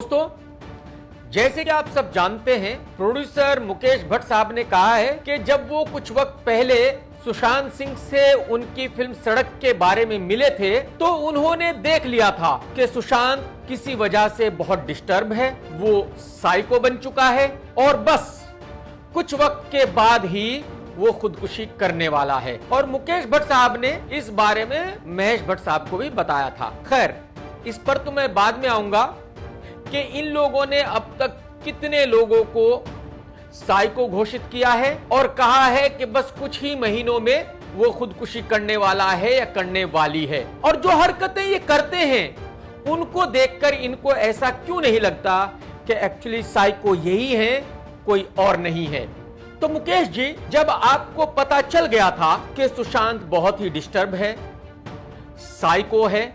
दोस्तों, जैसे कि आप सब जानते हैं, प्रोड्यूसर मुकेश भट्ट साहब ने कहा है कि जब वो कुछ वक्त पहले सुशांत सिंह से उनकी फिल्म सड़क के बारे में मिले थे तो उन्होंने देख लिया था कि सुशांत किसी वजह से बहुत डिस्टर्ब है, वो साइको बन चुका है और बस कुछ वक्त के बाद ही वो खुदकुशी करने वाला है। और मुकेश भट्ट साहब ने इस बारे में महेश भट्ट साहब को भी बताया था। खैर, इस पर तो मैं बाद में आऊंगा कि इन लोगों ने अब तक कितने लोगों को साइको घोषित किया है और कहा है कि बस कुछ ही महीनों में वो खुदकुशी करने वाला है या करने वाली है। और जो हरकतें ये करते हैं उनको देखकर इनको ऐसा क्यों नहीं लगता कि एक्चुअली साइको यही है, कोई और नहीं है। तो मुकेश जी, जब आपको पता चल गया था कि सुशांत बहुत ही डिस्टर्ब है, साइको है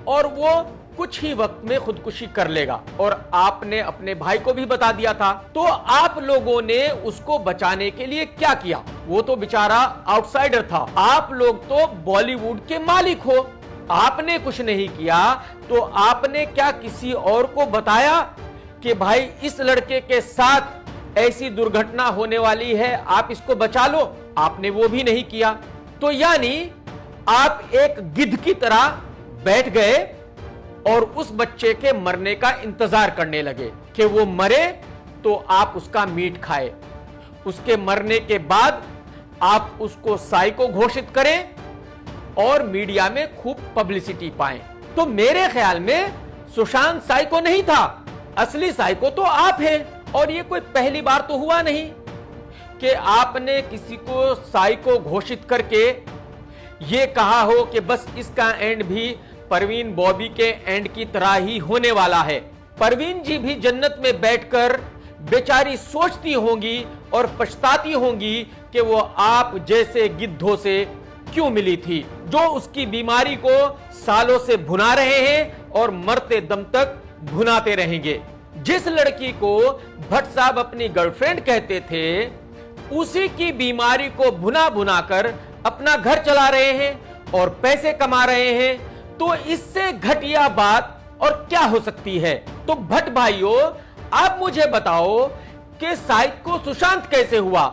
और वो कुछ ही वक्त में खुदकुशी कर लेगा और आपने अपने भाई को भी बता दिया था, तो आप लोगों ने उसको बचाने के लिए क्या किया? वो तो बेचारा आउटसाइडर था, आप लोग तो बॉलीवुड के मालिक हो, आपने कुछ नहीं किया तो आपने क्या किसी और को बताया कि भाई इस लड़के के साथ ऐसी दुर्घटना होने वाली है, आप इसको बचा लो? आपने वो भी नहीं किया। तो यानी आप एक गिद्ध की तरह बैठ गए और उस बच्चे के मरने का इंतजार करने लगे कि वो मरे तो आप उसका मीट खाए, उसके मरने के बाद आप उसको साइको घोषित करें और मीडिया में खूब पब्लिसिटी पाएं। तो मेरे ख्याल में सुशांत साइको नहीं था, असली साइको तो आप हैं। और ये कोई पहली बार तो हुआ नहीं कि आपने किसी को साइको घोषित करके ये कहा हो कि बस इसका एंड भी परवीन बॉबी के एंड की तरह ही होने वाला है। परवीन जी भी जन्नत में बैठकर बेचारी सोचती होंगी और पछताती होंगी कि वो आप जैसे गिद्धों से क्यों मिली थी, जो उसकी बीमारी को सालों से भुना रहे हैं और मरते दम तक भुनाते रहेंगे। जिस लड़की को भट्ट साहब अपनी गर्लफ्रेंड कहते थे, उसी की बीमारी को भुना भुना कर अपना घर चला रहे हैं और पैसे कमा रहे हैं। तो इससे घटिया बात और क्या हो सकती है? तो भट्ट भाइयों, आप मुझे बताओ कि साइको सुशांत कैसे हुआ?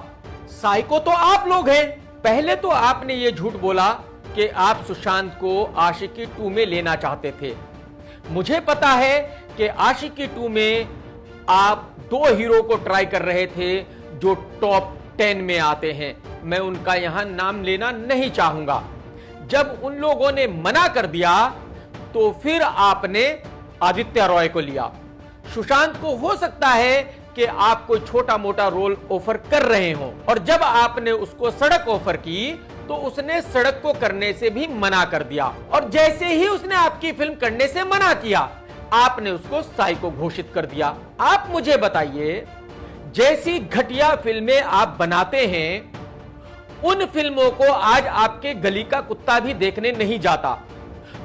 साइको तो आप लोग हैं। पहले तो आपने ये झूठ बोला कि आप सुशांत को आशिकी 2 में लेना चाहते थे। मुझे पता है कि आशिकी 2 में आप 2 हीरो को ट्राई कर रहे थे जो टॉप 10 में आते हैं। मैं उनका यहां नाम लेना नहीं चाहूंगा। जब उन लोगों ने मना कर दिया तो फिर आपने आदित्य रॉय को लिया। सुशांत को हो सकता है कि आप कोई छोटा मोटा रोल ऑफर कर रहे हो और जब आपने उसको सड़क ऑफर की तो उसने सड़क को करने से भी मना कर दिया और जैसे ही उसने आपकी फिल्म करने से मना किया, आपने उसको साइको घोषित कर दिया। आप मुझे बताइए, जैसी घटिया फिल्में आप बनाते हैं उन फिल्मों को आज आपके गली का कुत्ता भी देखने नहीं जाता,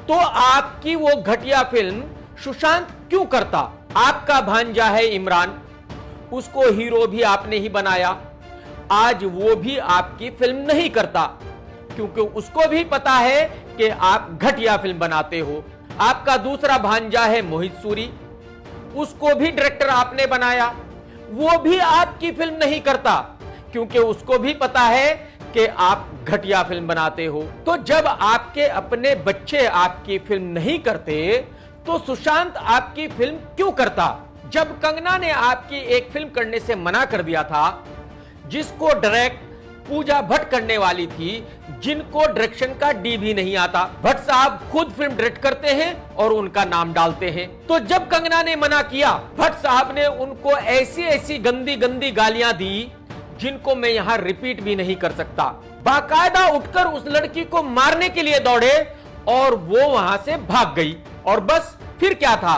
तो आपकी वो घटिया फिल्म सुशांत क्यों करता? आपका भांजा है इमरान, उसको हीरो भी आपने ही बनाया, आज वो भी आपकी फिल्म नहीं करता क्योंकि उसको भी पता है कि आप घटिया फिल्म बनाते हो। आपका दूसरा भांजा है मोहित सूरी, उसको भी डायरेक्टर आपने बनाया, वो भी आपकी फिल्म नहीं करता क्योंकि उसको भी पता है कि आप घटिया फिल्म बनाते हो। तो जब आपके अपने बच्चे आपकी फिल्म नहीं करते तो सुशांत आपकी फिल्म क्यों करता? जब कंगना ने आपकी एक फिल्म करने से मना कर दिया था जिसको डायरेक्ट पूजा भट्ट करने वाली थी, जिनको डायरेक्शन का डी भी नहीं आता, भट्ट साहब खुद फिल्म डायरेक्ट करते हैं और उनका नाम डालते हैं। तो जब कंगना ने मना किया, भट्ट साहब ने उनको ऐसी ऐसी गंदी गंदी गालियां दी जिनको मैं यहां रिपीट भी नहीं कर सकता। बाकायदा उठकर उस लड़की को मारने के लिए दौड़े और वो वहां से भाग गई। और बस फिर क्या था,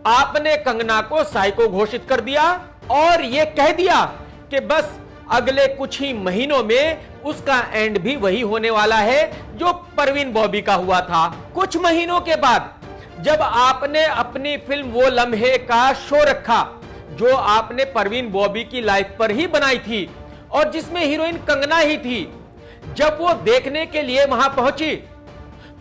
आपने कंगना को साइको घोषित कर दिया और ये कह दिया कि बस अगले कुछ ही महीनों में उसका एंड भी वही होने वाला है जो परवीन बॉबी का हुआ था। कुछ महीनों के बाद जब आपने अपनी फिल्म वो लम्हे का शो रखा जो आपने परवीन बॉबी की लाइफ पर ही बनाई थी और जिसमें हीरोइन कंगना ही थी, जब वो देखने के लिए वहां पहुंची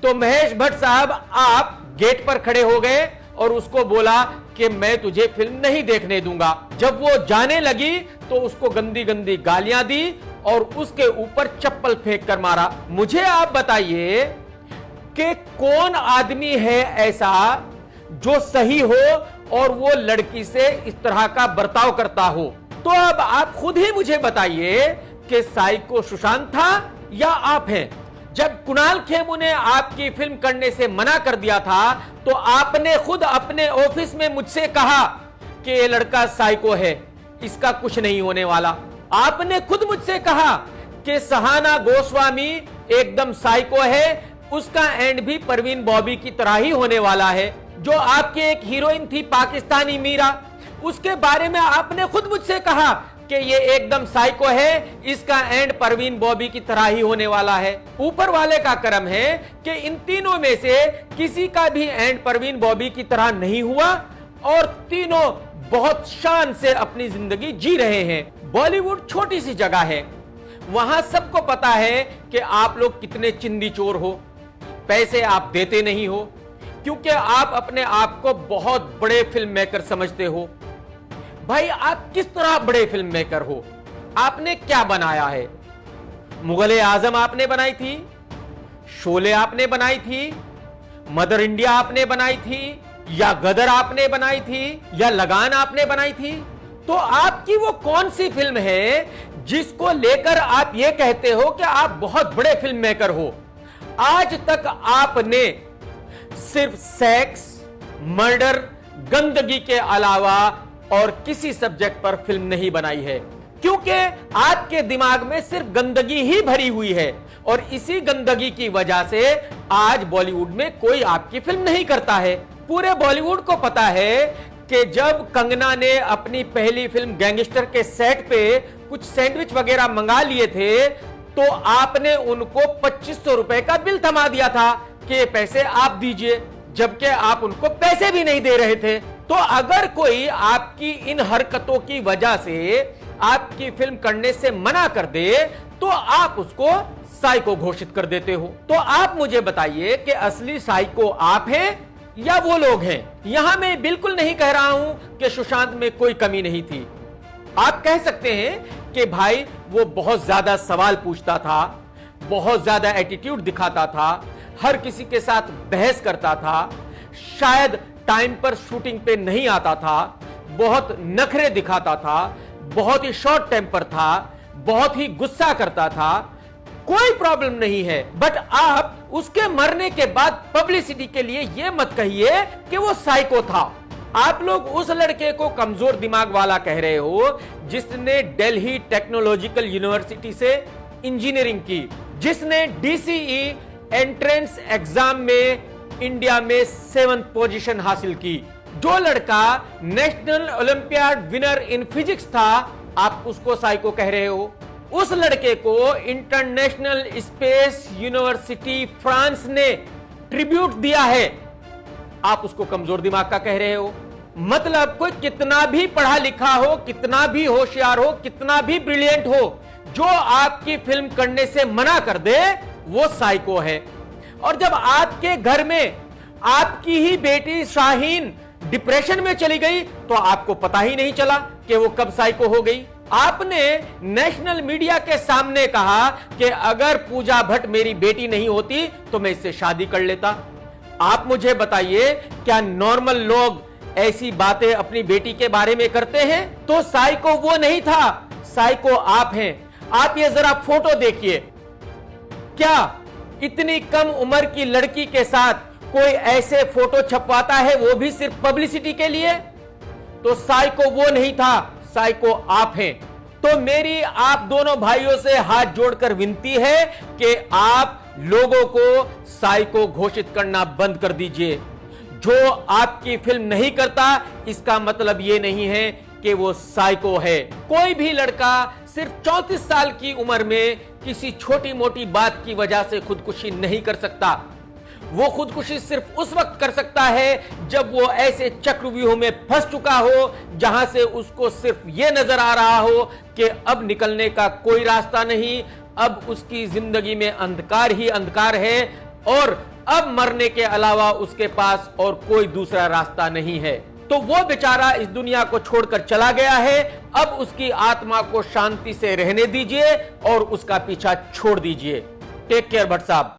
तो महेश भट्ट साहब आप गेट पर खड़े हो गए और उसको बोला कि मैं तुझे फिल्म नहीं देखने दूंगा। जब वो जाने लगी तो उसको गंदी गंदी गालियां दी और उसके ऊपर चप्पल फेंक कर मारा। मुझे आप बताइए कि कौन आदमी है ऐसा जो सही हो और वो लड़की से इस तरह का बर्ताव करता हो। तो अब आप खुद ही मुझे बताइए कि साइको सुशांत था या आप हैं। जब कुणाल खेमू ने आपकी फिल्म करने से मना कर दिया था तो आपने खुद अपने ऑफिस में मुझसे कहा कि ये लड़का साइको है, इसका कुछ नहीं होने वाला। आपने खुद मुझसे कहा कि सहाना गोस्वामी एकदम साइको है, उसका एंड भी परवीन बॉबी की तरह ही होने वाला है। जो आपकी एक हीरोइन थी पाकिस्तानी मीरा, उसके बारे में आपने खुद मुझसे कहा कि ये एकदम साइको है, इसका एंड परवीन बॉबी की तरह ही होने वाला है। ऊपर वाले का करम है कि इन तीनों में से किसी का भी एंड परवीन बॉबी की तरह नहीं हुआ और तीनों बहुत शान से अपनी जिंदगी जी रहे हैं। बॉलीवुड छोटी सी जगह है, वहां सबको पता है कि आप लोग कितने चिंदी चोर हो। पैसे आप देते नहीं हो क्योंकि आप अपने आप को बहुत बड़े फिल्म मेकर समझते हो। भाई आप किस तरह बड़े फिल्म मेकर हो? आपने क्या बनाया है? मुगले आजम आपने बनाई थी, शोले आपने बनाई थी, मदर इंडिया आपने बनाई थी, या गदर आपने बनाई थी, या लगान आपने बनाई थी। तो आपकी वो कौन सी फिल्म है जिसको लेकर आप ये कहते हो कि आप बहुत बड़े फिल्म मेकर हो? आज तक आपने सिर्फ सेक्स, मर्डर, गंदगी के अलावा और किसी सब्जेक्ट पर फिल्म नहीं बनाई है, क्योंकि आपके दिमाग में सिर्फ गंदगी ही भरी हुई है और इसी गंदगी की वजह से आज बॉलीवुड में कोई आपकी फिल्म नहीं करता है। पूरे बॉलीवुड को पता है कि जब कंगना ने अपनी पहली फिल्म गैंगस्टर के सेट पे कुछ सैंडविच वगैरह मंगा लिए थे तो आपने उनको 2500 रुपए का बिल थमा दिया था कि ये पैसे आप दीजिए, जबकि आप उनको पैसे भी नहीं दे रहे थे। तो अगर कोई आपकी इन हरकतों की वजह से आपकी फिल्म करने से मना कर दे तो आप उसको साइको घोषित कर देते हो। तो आप मुझे बताइए कि असली साइको आप हैं या वो लोग हैं? यहां मैं बिल्कुल नहीं कह रहा हूं कि सुशांत में कोई कमी नहीं थी। आप कह सकते हैं कि भाई वो बहुत ज्यादा सवाल पूछता था, बहुत ज्यादा एटीट्यूड दिखाता था, हर किसी के साथ बहस करता था, शायद टाइम पर शूटिंग पे नहीं आता था, बहुत नखरे दिखाता था, बहुत ही शॉर्ट टेम्पर था, बहुत ही गुस्सा करता था। कोई प्रॉब्लम नहीं है, बट आप उसके मरने के बाद पब्लिसिटी के लिए यह मत कहिए कि वो साइको था। आप लोग उस लड़के को कमजोर दिमाग वाला कह रहे हो जिसने दिल्ली टेक्नोलॉजिकल यूनिवर्सिटी से इंजीनियरिंग की, जिसने डीसीई एंट्रेंस एग्जाम में इंडिया में 7th पोजीशन हासिल की, जो लड़का national olympiad winner in physics था, आप उसको साइको कह रहे हो। उस लड़के को इंटरनेशनल स्पेस यूनिवर्सिटी फ्रांस ने ट्रिब्यूट दिया है, आप उसको कमजोर दिमाग का कह रहे हो। मतलब कोई कितना भी पढ़ा लिखा हो, कितना भी होशियार हो, कितना भी ब्रिलियंट हो, जो आपकी फिल्म करने से मना कर दे वो साइको है। और जब आपके घर में आपकी ही बेटी शाहीन डिप्रेशन में चली गई तो आपको पता ही नहीं चला कि वो कब साइको हो गई। आपने नेशनल मीडिया के सामने कहा कि अगर पूजा भट्ट मेरी बेटी नहीं होती तो मैं इससे शादी कर लेता। आप मुझे बताइए, क्या नॉर्मल लोग ऐसी बातें अपनी बेटी के बारे में करते हैं? तो साइको वो नहीं था, साइको आप हैं। आप ये जरा फोटो देखिए, क्या इतनी कम उम्र की लड़की के साथ कोई ऐसे फोटो छपवाता है, वो भी सिर्फ पब्लिसिटी के लिए? तो साइको वो नहीं था, साइको आप हैं। तो मेरी आप दोनों भाइयों से हाथ जोड़कर विनती है कि आप लोगों को साइको घोषित करना बंद कर दीजिए। जो आपकी फिल्म नहीं करता इसका मतलब यह नहीं है कि वो साइको है। कोई भी लड़का सिर्फ 34 साल की उम्र में किसी छोटी मोटी बात की वजह से खुदकुशी नहीं कर सकता। वो खुदकुशी सिर्फ उस वक्त कर सकता है जब वो ऐसे चक्रव्यूह में फंस चुका हो जहां से उसको सिर्फ ये नजर आ रहा हो कि अब निकलने का कोई रास्ता नहीं, अब उसकी जिंदगी में अंधकार ही अंधकार है और अब मरने के अलावा उसके पास और कोई दूसरा रास्ता नहीं है। तो वो बेचारा इस दुनिया को छोड़कर चला गया है। अब उसकी आत्मा को शांति से रहने दीजिए और उसका पीछा छोड़ दीजिए। टेक केयर भट्ट साहब।